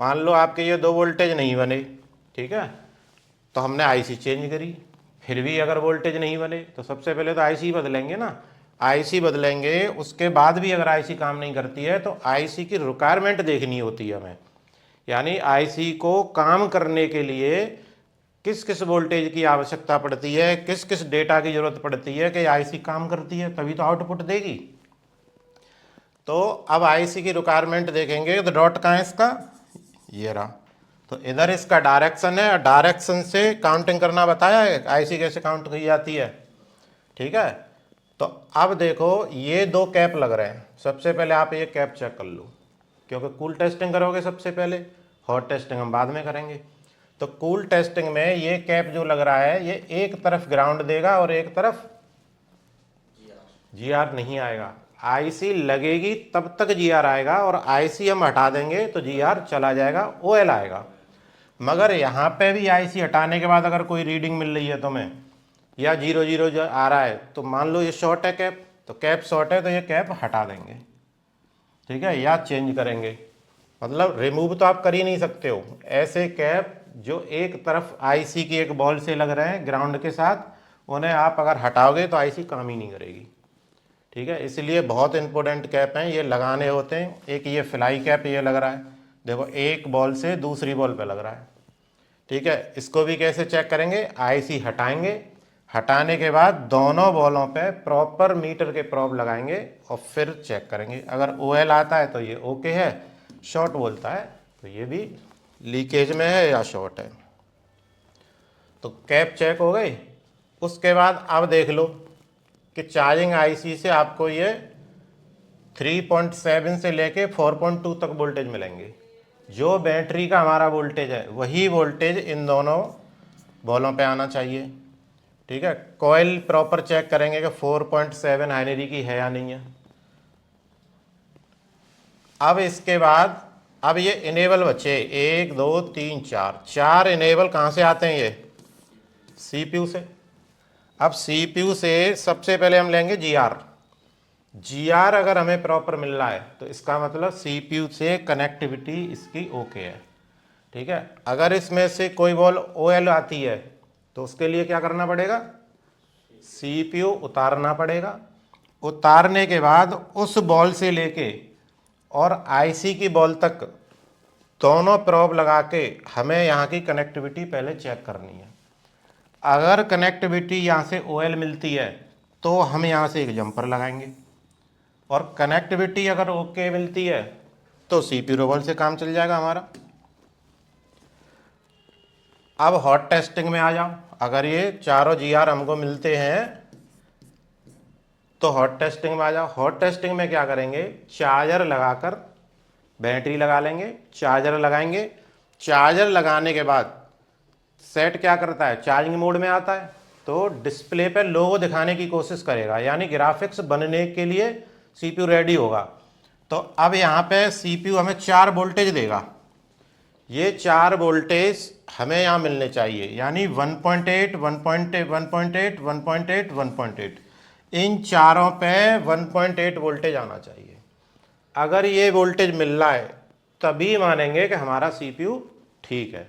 मान लो आपके ये 2 वोल्टेज नहीं बने, ठीक है, तो हमने आईसी चेंज करी, फिर भी अगर वोल्टेज नहीं बने तो सबसे पहले तो आईसी बदलेंगे ना। आईसी बदलेंगे, उसके बाद भी अगर आईसी काम नहीं करती है तो आईसी की रिक्वायरमेंट देखनी होती है हमें, यानी आईसी को काम करने के लिए किस किस वोल्टेज की आवश्यकता पड़ती है, किस किस डेटा की जरूरत पड़ती है कि आईसी काम करती है, तभी तो आउटपुट देगी। तो अब आईसी की रिक्वायरमेंट देखेंगे तो डॉट कहाँ है इसका, ये रहा। तो इधर इसका डायरेक्शन है, डायरेक्शन से काउंटिंग करना बताया है आईसी कैसे काउंट की जाती है, ठीक है। तो अब देखो ये 2 कैप लग रहे हैं, सबसे पहले आप ये कैप चेक कर लो, क्योंकि कूल टेस्टिंग करोगे सबसे पहले, हॉट टेस्टिंग हम बाद में करेंगे। तो कूल टेस्टिंग में ये कैप जो लग रहा है ये एक तरफ ग्राउंड देगा और एक तरफ जीआर नहीं आएगा। आईसी लगेगी तब तक जीआर आएगा, और आईसी हम हटा देंगे तो जीआर चला जाएगा, ओएल आएगा। मगर यहाँ पे भी आईसी हटाने के बाद अगर कोई रीडिंग मिल रही है तुम्हें या 0 0 जो आ रहा है, तो मान लो ये शॉर्ट है कैप, तो कैप शॉर्ट है तो ये कैप हटा देंगे, ठीक है, या चेंज करेंगे। मतलब रिमूव तो आप कर ही नहीं सकते हो ऐसे कैप जो एक तरफ आईसी की एक बॉल से लग रहे हैं ग्राउंड के साथ, उन्हें आप अगर हटाओगे तो आईसी काम ही नहीं करेगी, ठीक है। इसलिए बहुत इंपॉर्टेंट कैप हैं, ये लगाने होते हैं। एक ये फ्लाई कैप ये लग रहा है, देखो एक बॉल से दूसरी बॉल पे लग रहा है, ठीक है। इसको भी कैसे चेक करेंगे, आईसी हटाएंगे, हटाने के बाद दोनों बॉलों पे प्रॉपर मीटर के प्रोब लगाएंगे और फिर चेक करेंगे। अगर ओएल आता है तो ये ओके है, शॉर्ट बोलता है तो ये भी लीकेज में है या शॉर्ट है। तो कैप चेक हो गई। उसके बाद अब देख लो कि चार्जिंग आईसी से आपको ये 3.7 से लेके 4.2 तक वोल्टेज मिलेंगे। जो बैटरी का हमारा वोल्टेज है वही वोल्टेज इन दोनों बॉलों पे आना चाहिए, ठीक है। कॉइल प्रॉपर चेक करेंगे कि 4.7 हाइनरी की है या नहीं है। अब इसके बाद अब ये इनेबल बचे 1 2 3 4, 4 इनेबल कहाँ से आते हैं, ये सीपीयू से। अब सीपीयू से सबसे पहले हम लेंगे जीआर। जीआर अगर हमें प्रॉपर मिल रहा है तो इसका मतलब सीपीयू से कनेक्टिविटी इसकी ओके है, ठीक है। अगर इसमें से कोई बॉल ओएल आती है तो उसके लिए क्या करना पड़ेगा, सीपीयू उतारना पड़ेगा। उतारने के बाद उस बॉल से लेके और आईसी की बॉल तक दोनों प्रोब लगा के हमें यहाँ की कनेक्टिविटी पहले चेक करनी है। अगर कनेक्टिविटी यहाँ से ओएल मिलती है तो हम यहाँ से एक जंपर लगाएंगे, और कनेक्टिविटी अगर ओके मिलती है तो सीपीयू रोबल से काम चल जाएगा हमारा। अब हॉट टेस्टिंग में आ जाओ। अगर ये चारों जीआर हमको मिलते हैं तो हॉट टेस्टिंग में आ जाओ। हॉट टेस्टिंग में क्या करेंगे, चार्जर लगाकर बैटरी लगा लेंगे, चार्जर लगाएंगे। चार्जर लगाने के बाद सेट क्या करता है, चार्जिंग मोड में आता है तो डिस्प्ले पे लोगो दिखाने की कोशिश करेगा, यानी ग्राफिक्स बनने के लिए सीपीयू रेडी होगा। तो अब यहाँ पे सीपीयू हमें 4 वोल्टेज देगा। ये 4 वोल्टेज हमें यहाँ मिलने चाहिए, यानी 1.8 1.8 1.8 1.8 1.8, इन चारों पे 1.8 वोल्टेज आना चाहिए। अगर ये वोल्टेज मिल रहा है तभी मानेंगे कि हमारा सीपीयू ठीक है,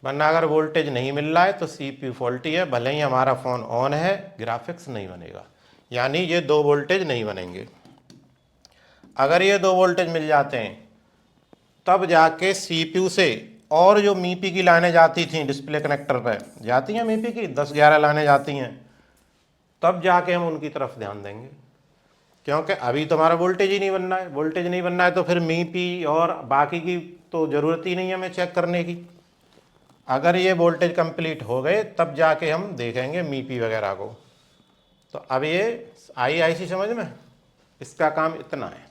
वरना अगर वोल्टेज नहीं मिल रहा है तो सीपीयू फॉल्टी है। भले ही हमारा फ़ोन ऑन है, ग्राफिक्स नहीं बनेगा, यानी ये 2 वोल्टेज नहीं बनेंगे। अगर ये 2 वोल्टेज मिल जाते हैं तब जाके सीपीयू से और जो मीपी की लाइनें जाती थी डिस्प्ले कनेक्टर पर, जाती हैं मीपी की 10-11 लाइनें जाती हैं, तब जाके हम उनकी तरफ ध्यान देंगे, क्योंकि अभी तो हमारा वोल्टेज ही नहीं बनना है। वोल्टेज नहीं बनना है तो फिर मीपी और बाकी की तो ज़रूरत ही नहीं है हमें चेक करने की। अगर ये वोल्टेज कंप्लीट हो गए तब जाके हम देखेंगे मीपी वगैरह को। तो अब ये आई आईसी समझ में, इसका काम इतना है।